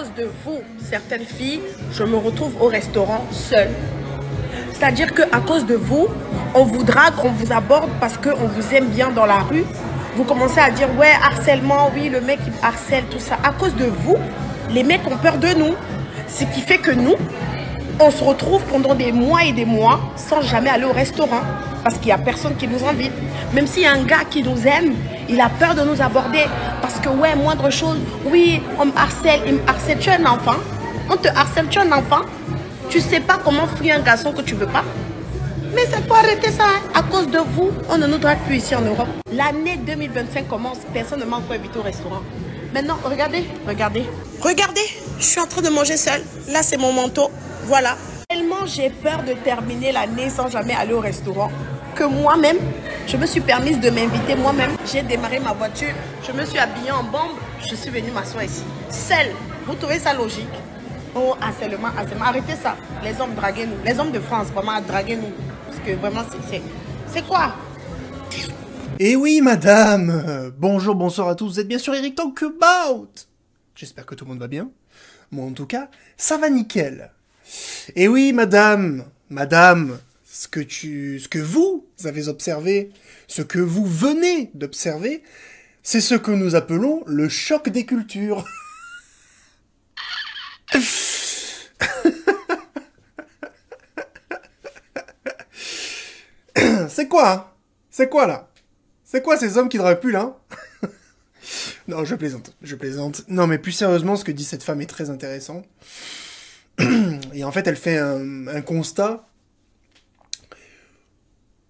cause de vous, certaines filles, je me retrouve au restaurant seule. C'est-à-dire qu'à cause de vous, on vous drague, on vous aborde parce qu'on vous aime bien dans la rue. Vous commencez à dire, ouais, harcèlement, oui, le mec il harcèle, tout ça. À cause de vous, les mecs ont peur de nous. Ce qui fait que nous, on se retrouve pendant des mois et des mois sans jamais aller au restaurant. Parce qu'il n'y a personne qui nous invite. Même s'il y a un gars qui nous aime, il a peur de nous aborder. Parce que, ouais, moindre chose, oui, on me harcèle, il me harcèle. Tu es un enfant, on te harcèle, tu es un enfant. Tu sais pas comment fuir un garçon que tu veux pas. Mais ça faut arrêter ça, hein. À cause de vous, on ne nous drague plus ici en Europe. L'année 2025 commence, personne ne m'a encore invité au restaurant. Maintenant, regardez, regardez. Regardez, je suis en train de manger seule. Là, c'est mon manteau. Voilà. Tellement j'ai peur de terminer l'année sans jamais aller au restaurant que moi-même, je me suis permise de m'inviter moi-même. J'ai démarré ma voiture, je me suis habillée en bombe, je suis venue m'asseoir ici. Seule. Vous trouvez ça logique? Oh, harcèlement, harcèlement. Arrêtez ça. Les hommes, draguez-nous. Les hommes de France, vraiment, draguez-nous. Parce que vraiment, c'est quoi? Eh oui, madame. Bonjour, bonsoir à tous. Vous êtes bien sûr Eric Talkabout. J'espère que tout le monde va bien. Moi, en tout cas, ça va nickel. Eh oui, madame, ce que vous avez observé, ce que vous venez d'observer, c'est ce que nous appelons le choc des cultures. C'est quoi, hein? C'est quoi, là? C'est quoi ces hommes qui draguent plus, là? Non, je plaisante. Non, mais plus sérieusement, ce que dit cette femme est très intéressant. Et en fait, elle fait un constat.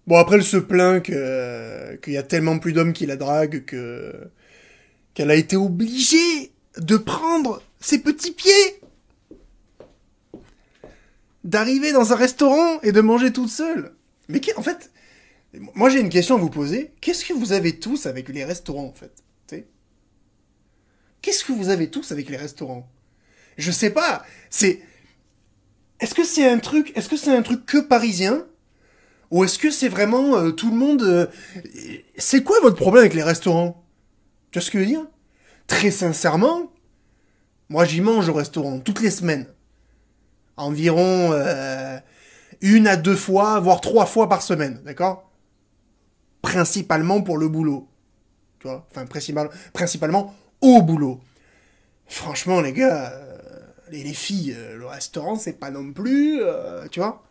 Bon, après, elle se plaint qu'il y a tellement plus d'hommes qui la draguent qu'elle a été obligée de prendre ses petits pieds, d'arriver dans un restaurant et de manger toute seule. Mais en fait, moi j'ai une question à vous poser. Qu'est-ce que vous avez tous avec les restaurants, en fait? Qu'est-ce que vous avez tous avec les restaurants? Je sais pas. Est-ce que c'est un truc que parisien? Ou est-ce que c'est vraiment tout le monde... C'est quoi votre problème avec les restaurants? Tu vois ce que je veux dire? Très sincèrement, moi j'y mange au restaurant toutes les semaines. Environ 1 à 2 fois, voire 3 fois par semaine, d'accord? Principalement pour le boulot. Tu vois? Enfin, principalement au boulot. Franchement, les gars, les filles, le restaurant, c'est pas non plus... tu vois?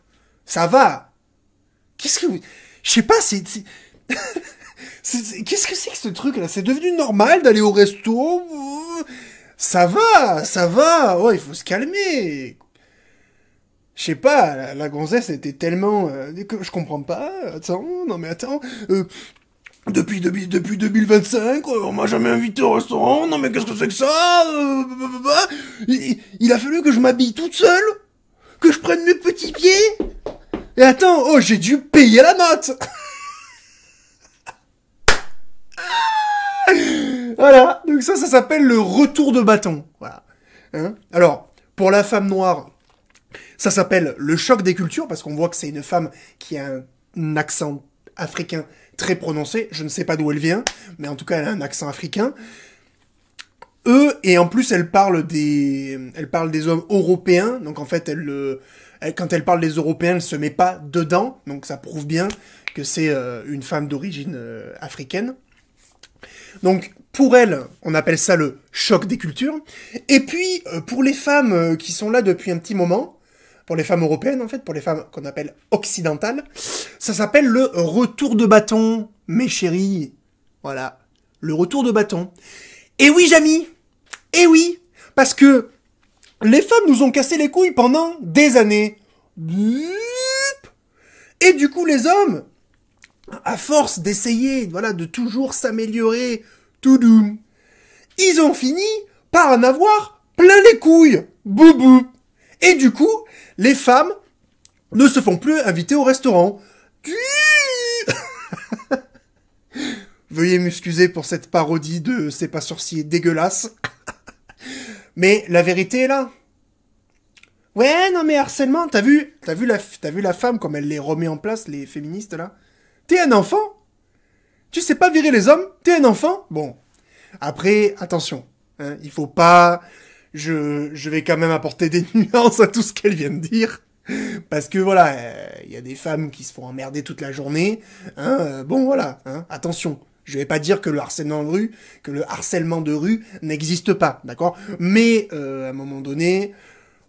Ça va. Qu'est-ce que vous... Je sais pas, qu'est-ce que c'est que ce truc-là? C'est devenu normal d'aller au resto? Ça va. Ouais, il faut se calmer. Je sais pas, la gonzesse était tellement... je comprends pas. Attends. Depuis 2025, on m'a jamais invité au restaurant. Non mais qu'est-ce que c'est que ça? Il a fallu que je m'habille toute seule, que je prenne mes petits pieds. Et attends, oh, j'ai dû payer la note. Voilà, donc ça s'appelle le retour de bâton. Voilà. Hein? Alors, pour la femme noire, ça s'appelle le choc des cultures, parce qu'on voit que c'est une femme qui a un accent africain très prononcé. Je ne sais pas d'où elle vient, mais en tout cas, elle a un accent africain. Et en plus, elle parle des hommes européens. Donc en fait, quand elle parle des Européens, elle se met pas dedans. Donc ça prouve bien que c'est une femme d'origine africaine. Donc pour elle, on appelle ça le choc des cultures. Et puis pour les femmes qui sont là depuis un petit moment, pour les femmes européennes en fait, pour les femmes qu'on appelle occidentales, ça s'appelle le retour de bâton, mes chéris. Voilà, le retour de bâton. Et oui, Jamy, et oui, parce que les femmes nous ont cassé les couilles pendant des années. Et du coup, les hommes, à force d'essayer, voilà, de toujours s'améliorer, tout doux, ils ont fini par en avoir plein les couilles. Boubou. Et du coup, les femmes ne se font plus inviter au restaurant. Veuillez m'excuser pour cette parodie de C'est pas sorcier dégueulasse. Mais la vérité est là. Ouais, non mais harcèlement, t'as vu la femme comme elle les remet en place, les féministes là? T'es un enfant? Tu sais pas virer les hommes? T'es un enfant? Bon. Après, attention. Hein, il faut pas je vais quand même apporter des nuances à tout ce qu'elle vient de dire. Parce que voilà, il y a des femmes qui se font emmerder toute la journée. Hein, bon voilà, hein, attention. Je vais pas dire que le harcèlement de rue n'existe pas, d'accord? Mais à un moment donné,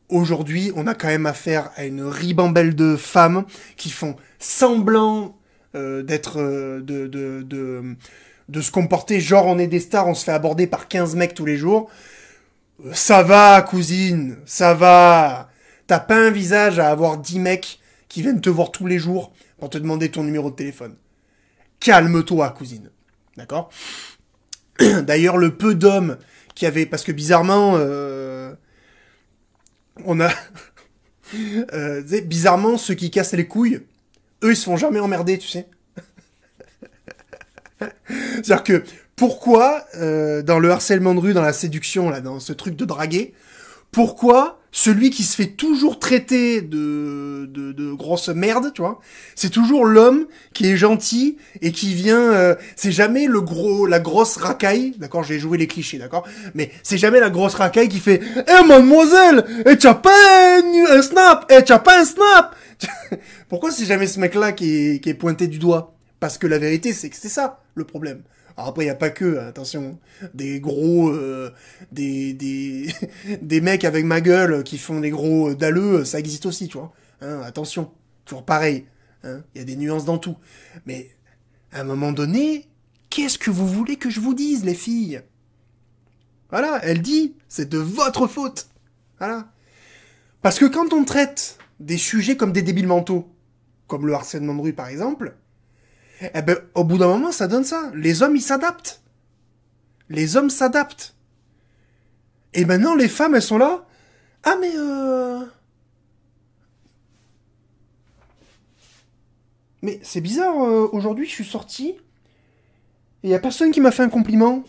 aujourd'hui, on a quand même affaire à une ribambelle de femmes qui font semblant d'être de se comporter genre on est des stars, on se fait aborder par 15 mecs tous les jours. Ça va, cousine, ça va. T'as pas un visage à avoir 10 mecs qui viennent te voir tous les jours pour te demander ton numéro de téléphone. Calme-toi, cousine. D'accord? D'ailleurs, le peu d'hommes qui avaient... Parce que bizarrement, on a... bizarrement, ceux qui cassent les couilles, eux, ils se font jamais emmerder, tu sais. C'est-à-dire que, pourquoi, dans le harcèlement de rue, dans la séduction, là, dans ce truc de draguer, pourquoi celui qui se fait toujours traiter de grosse merde, tu vois, c'est toujours l'homme qui est gentil et qui vient... c'est jamais la grosse racaille, d'accord, j'ai joué les clichés, d'accord, mais c'est jamais la grosse racaille qui fait « Eh, mademoiselle, t'as pas un snap, t'as pas un snap !» Pourquoi c'est jamais ce mec-là qui est pointé du doigt? Parce que la vérité, c'est que c'est ça, le problème. Alors après, il n'y a pas que, attention, des gros, des mecs avec ma gueule qui font des gros dalleux, ça existe aussi, tu vois. Hein, attention, toujours pareil. Hein, il y a des nuances dans tout. Mais, à un moment donné, qu'est-ce que vous voulez que je vous dise, les filles? Voilà, elle dit, c'est de votre faute. Voilà. Parce que quand on traite des sujets comme des débiles mentaux, comme le harcèlement de rue par exemple, eh ben, au bout d'un moment, ça donne ça. Les hommes, ils s'adaptent. Les hommes s'adaptent. Et maintenant, les femmes, elles sont là. Ah, mais c'est bizarre, aujourd'hui, je suis sorti, et il y a personne qui m'a fait un compliment.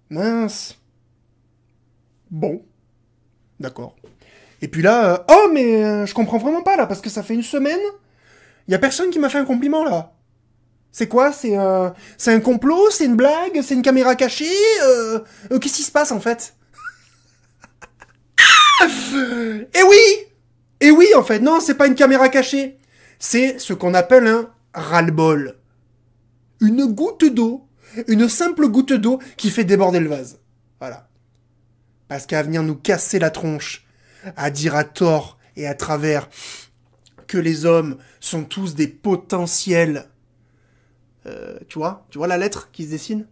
Mince. Bon. D'accord. Et puis là, oh, mais je comprends vraiment pas, là, parce que ça fait une semaine... Il y a personne qui m'a fait un compliment, là. C'est quoi? C'est un complot? C'est une blague? C'est une caméra cachée? Qu'est-ce qui se passe, en fait? Eh oui! Eh oui, en fait. Non, c'est pas une caméra cachée. C'est ce qu'on appelle un ras-le-bol. Une goutte d'eau. Une simple goutte d'eau qui fait déborder le vase. Voilà. Parce qu'à venir nous casser la tronche, à dire à tort et à travers... que les hommes sont tous des potentiels... tu vois la lettre qui se dessine?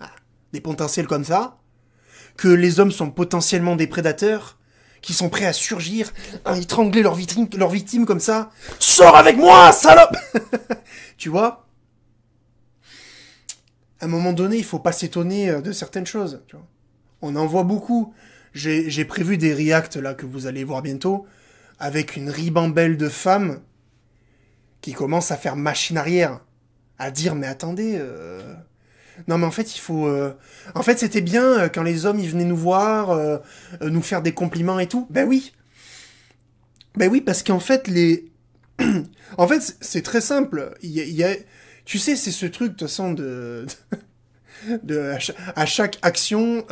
Ah, des potentiels comme ça. Que les hommes sont potentiellement des prédateurs, qui sont prêts à surgir, à étrangler leur victime comme ça. Sors avec moi, salope! Tu vois? À un moment donné, il faut pas s'étonner de certaines choses. Tu vois, on en voit beaucoup. J'ai prévu des reacts là que vous allez voir bientôt, avec une ribambelle de femmes qui commencent à faire machine arrière, à dire mais attendez, non mais en fait il faut, en fait c'était bien quand les hommes ils venaient nous voir, nous faire des compliments et tout. Ben oui parce qu'en fait en fait c'est très simple. Il y a, tu sais c'est ce truc de toute façon à chaque action,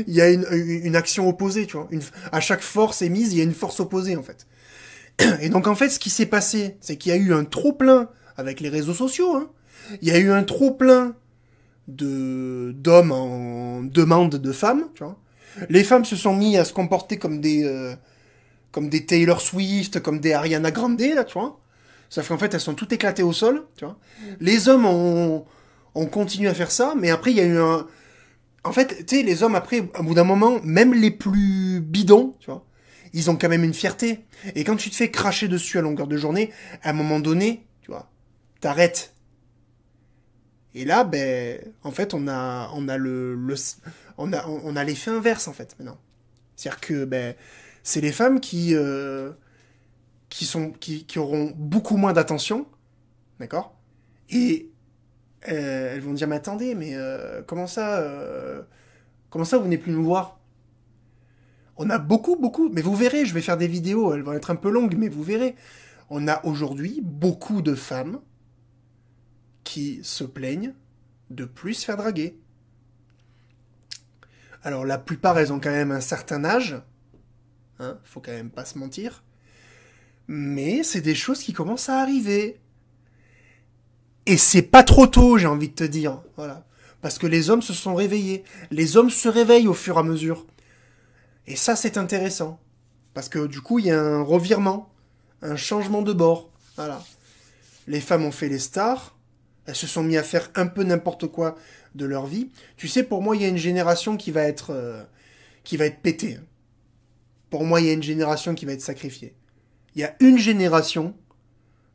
il y a une action opposée, tu vois. À chaque force émise, il y a une force opposée, en fait. Et donc, en fait, ce qui s'est passé, c'est qu'il y a eu un trop-plein avec les réseaux sociaux, hein. Il y a eu un trop-plein d'hommes en demande de femmes, tu vois. Les femmes se sont mis à se comporter comme des Taylor Swift, comme des Ariana Grande, là, tu vois. Sauf qu'en fait, elles sont toutes éclatées au sol, tu vois. Les hommes on continue à faire ça, mais après, il y a eu un... En fait, tu sais, les hommes, après, au bout d'un moment, même les plus bidons, tu vois, ils ont quand même une fierté. Et quand tu te fais cracher dessus à longueur de journée, à un moment donné, tu vois, t'arrêtes. Et là, ben, en fait, on a l'effet inverse, en fait, maintenant. C'est-à-dire que, ben, c'est les femmes qui auront beaucoup moins d'attention, d'accord? Et elles vont dire mais attendez mais comment ça vous venez plus nous voir? On a beaucoup mais vous verrez, je vais faire des vidéos, elles vont être un peu longues mais vous verrez, on a aujourd'hui beaucoup de femmes qui se plaignent de plus se faire draguer. Alors la plupart, elles ont quand même un certain âge. Hein, faut quand même pas se mentir. Mais c'est des choses qui commencent à arriver. Et c'est pas trop tôt, j'ai envie de te dire. Voilà. Parce que les hommes se sont réveillés. Les hommes se réveillent au fur et à mesure. Et ça, c'est intéressant. Parce que du coup, il y a un revirement. Un changement de bord. Voilà. Les femmes ont fait les stars. Elles se sont mis à faire un peu n'importe quoi de leur vie. Tu sais, pour moi, il y a une génération qui va être pétée. Pour moi, il y a une génération qui va être sacrifiée. Il y a une génération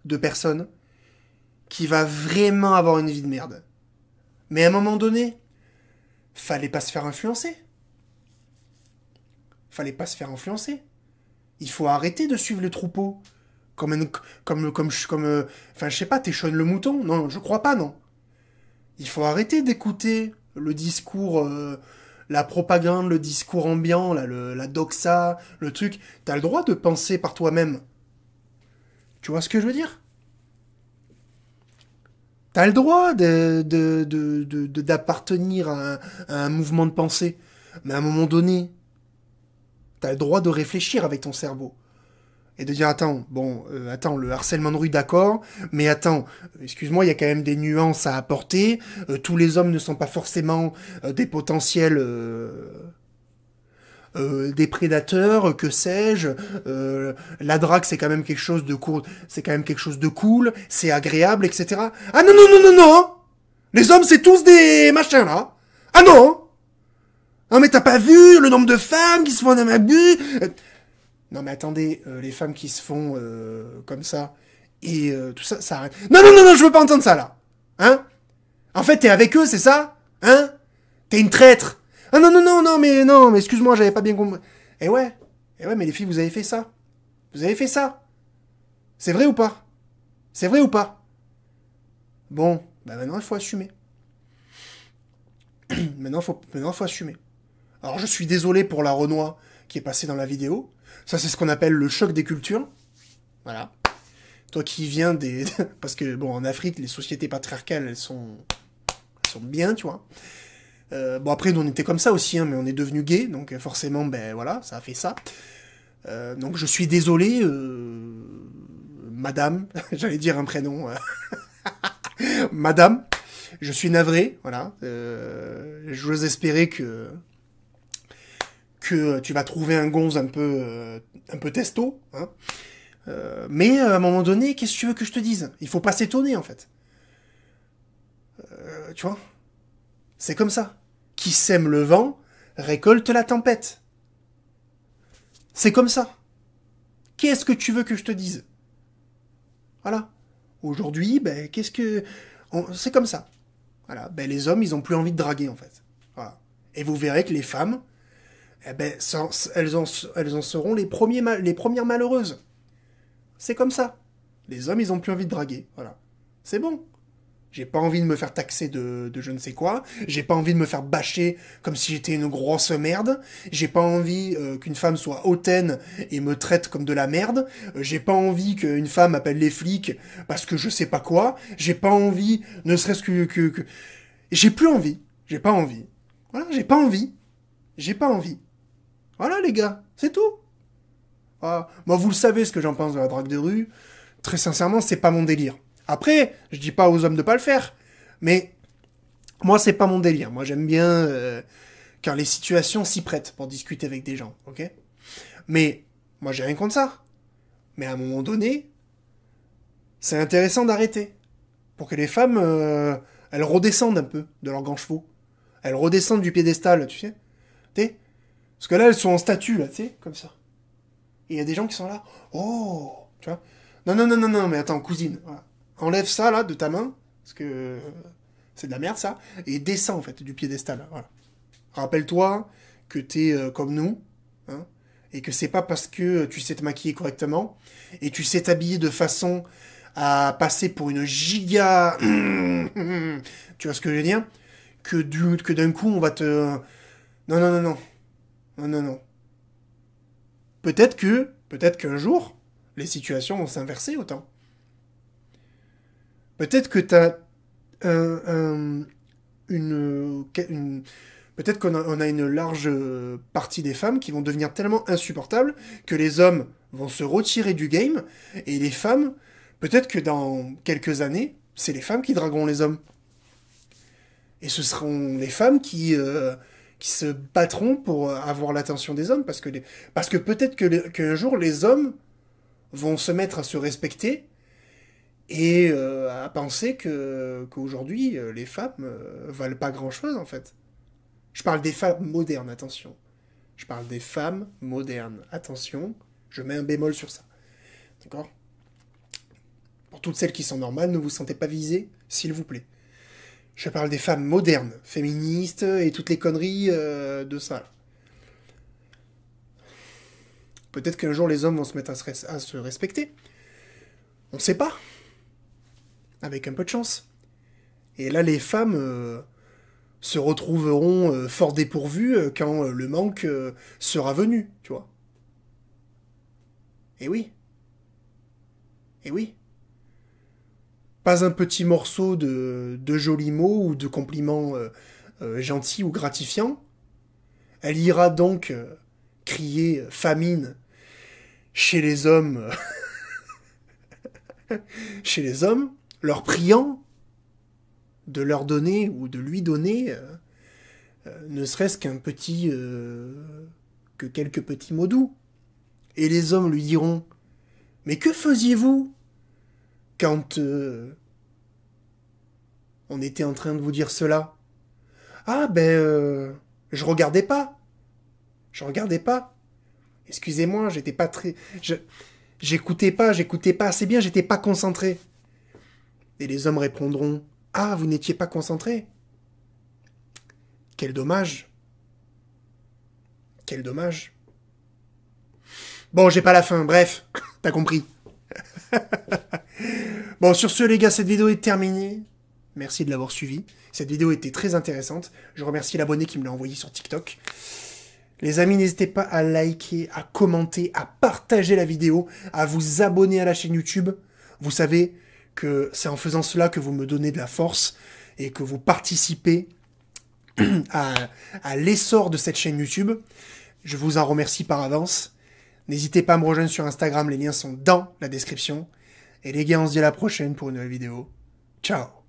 de personnes qui va vraiment avoir une vie de merde. Mais à un moment donné, fallait pas se faire influencer. Fallait pas se faire influencer. Il faut arrêter de suivre le troupeau. Enfin, je sais pas, t'échonnes le mouton. Non, je crois pas, non. Il faut arrêter d'écouter le discours, la propagande, le discours ambiant, là, la doxa, le truc. T'as le droit de penser par toi-même. Tu vois ce que je veux dire? T'as le droit d'appartenir à un mouvement de pensée. Mais à un moment donné, t'as le droit de réfléchir avec ton cerveau. Et de dire, attends, le harcèlement de rue, d'accord, mais attends, excuse-moi, il y a quand même des nuances à apporter. Tous les hommes ne sont pas forcément des potentiels des prédateurs, que sais-je. La drague, c'est quand même quelque chose de cool, c'est quand même quelque chose de cool, c'est agréable, etc. Ah non, non, non, non, non. Les hommes, c'est tous des machins, là. Ah non. Non, mais t'as pas vu le nombre de femmes qui se font un abus. Non, mais attendez, les femmes qui se font comme ça, et tout ça, ça arrête. Non, non, non, non, je veux pas entendre ça, là. Hein? En fait, t'es avec eux, c'est ça? Hein? T'es une traître. Ah non, non, non, non, mais excuse-moi, j'avais pas bien compris. Eh ouais, mais les filles, vous avez fait ça. Vous avez fait ça. C'est vrai ou pas? C'est vrai ou pas? Bon, bah maintenant, il faut assumer. Maintenant, faut assumer. Alors, je suis désolé pour la Renoir qui est passée dans la vidéo. Ça, c'est ce qu'on appelle le choc des cultures. Voilà. Toi qui viens des... Parce que, bon, en Afrique, les sociétés patriarcales, elles sont bien, tu vois. Bon, après, nous, on était comme ça aussi, hein, mais on est devenus gays, donc forcément, ben voilà, ça a fait ça. Donc, je suis désolé, madame, j'allais dire un prénom, madame, je suis navré, voilà. J'ose espérer que tu vas trouver un gonze un peu testo, hein. Mais à un moment donné, qu'est-ce que tu veux que je te dise? Il faut pas s'étonner, en fait. Tu vois? C'est comme ça. Qui sème le vent, récolte la tempête. C'est comme ça. Qu'est-ce que tu veux que je te dise? Voilà. Aujourd'hui, ben, c'est comme ça. Voilà. Ben, les hommes, ils ont plus envie de draguer, en fait. Voilà. Et vous verrez que les femmes, eh ben, elles en seront les premières malheureuses. C'est comme ça. Les hommes, ils ont plus envie de draguer. Voilà. C'est bon. J'ai pas envie de me faire taxer de je ne sais quoi. J'ai pas envie de me faire bâcher comme si j'étais une grosse merde. J'ai pas envie qu'une femme soit hautaine et me traite comme de la merde. J'ai pas envie qu'une femme appelle les flics parce que je sais pas quoi. J'ai pas envie, ne serait-ce que... J'ai plus envie. J'ai pas envie. Voilà, j'ai pas envie. J'ai pas envie. Voilà, les gars, c'est tout. Voilà. Moi, vous le savez ce que j'en pense de la drague de rue. Très sincèrement, c'est pas mon délire. Après, je dis pas aux hommes de pas le faire, mais moi, c'est pas mon délire. Moi, j'aime bien quand les situations s'y prêtent pour discuter avec des gens, ok? Mais moi, j'ai rien contre ça. Mais à un moment donné, c'est intéressant d'arrêter pour que les femmes, elles redescendent un peu de leurs grands chevaux. Elles redescendent du piédestal, tu sais? Parce que là, elles sont en statue, là, tu sais, comme ça. Et il y a des gens qui sont là. Oh, tu vois? Non, non, non, non, non, mais attends, cousine, voilà. Enlève ça, là, de ta main, parce que c'est de la merde, ça, et descends, en fait, du piédestal, voilà. Rappelle-toi que t'es comme nous, hein, et que c'est pas parce que tu sais te maquiller correctement, et tu sais t'habiller de façon à passer pour une giga... tu vois ce que je veux dire? Que d'un coup, on va te... Non, non, non, non. Non, non, non. Peut-être qu'un jour, les situations vont s'inverser autant. Peut-être que t'as peut-être Peut-être qu'on a une large partie des femmes qui vont devenir tellement insupportables que les hommes vont se retirer du game, et les femmes, peut-être que dans quelques années, c'est les femmes qui dragueront les hommes. Et ce seront les femmes qui se battront pour avoir l'attention des hommes, parce que peut-être qu'un jour, les hommes vont se mettre à se respecter et à penser qu'aujourd'hui, les femmes valent pas grand-chose, en fait. Je parle des femmes modernes, attention. Je parle des femmes modernes, attention. Je mets un bémol sur ça. D'accord? Pour toutes celles qui sont normales, ne vous sentez pas visées, s'il vous plaît. Je parle des femmes modernes, féministes et toutes les conneries de ça. Peut-être qu'un jour les hommes vont se mettre à se respecter. On ne sait pas. Avec un peu de chance. Et là, les femmes se retrouveront fort dépourvues quand le manque sera venu, tu vois. Et oui. Et oui. Pas un petit morceau de jolis mots ou de compliments gentils ou gratifiants. Elle ira donc crier famine chez les hommes, chez les hommes, leur priant de leur donner ou de lui donner ne serait-ce que quelques petits mots doux. Et les hommes lui diront « Mais que faisiez-vous quand on était en train de vous dire cela ?»« Ah je regardais pas. Je regardais pas. Excusez-moi, j'étais pas très... J'écoutais pas assez bien, j'étais pas concentré. » Et les hommes répondront « Ah, vous n'étiez pas concentré. Quel dommage. Quel dommage. » Bon, j'ai pas la fin, bref, t'as compris. Bon, sur ce, les gars, cette vidéo est terminée. Merci de l'avoir suivie. Cette vidéo était très intéressante. Je remercie l'abonné qui me l'a envoyé sur TikTok. Les amis, n'hésitez pas à liker, à commenter, à partager la vidéo, à vous abonner à la chaîne YouTube. Vous savez que c'est en faisant cela que vous me donnez de la force et que vous participez à l'essor de cette chaîne YouTube. Je vous en remercie par avance. N'hésitez pas à me rejoindre sur Instagram, les liens sont dans la description. Et les gars, on se dit à la prochaine pour une nouvelle vidéo. Ciao!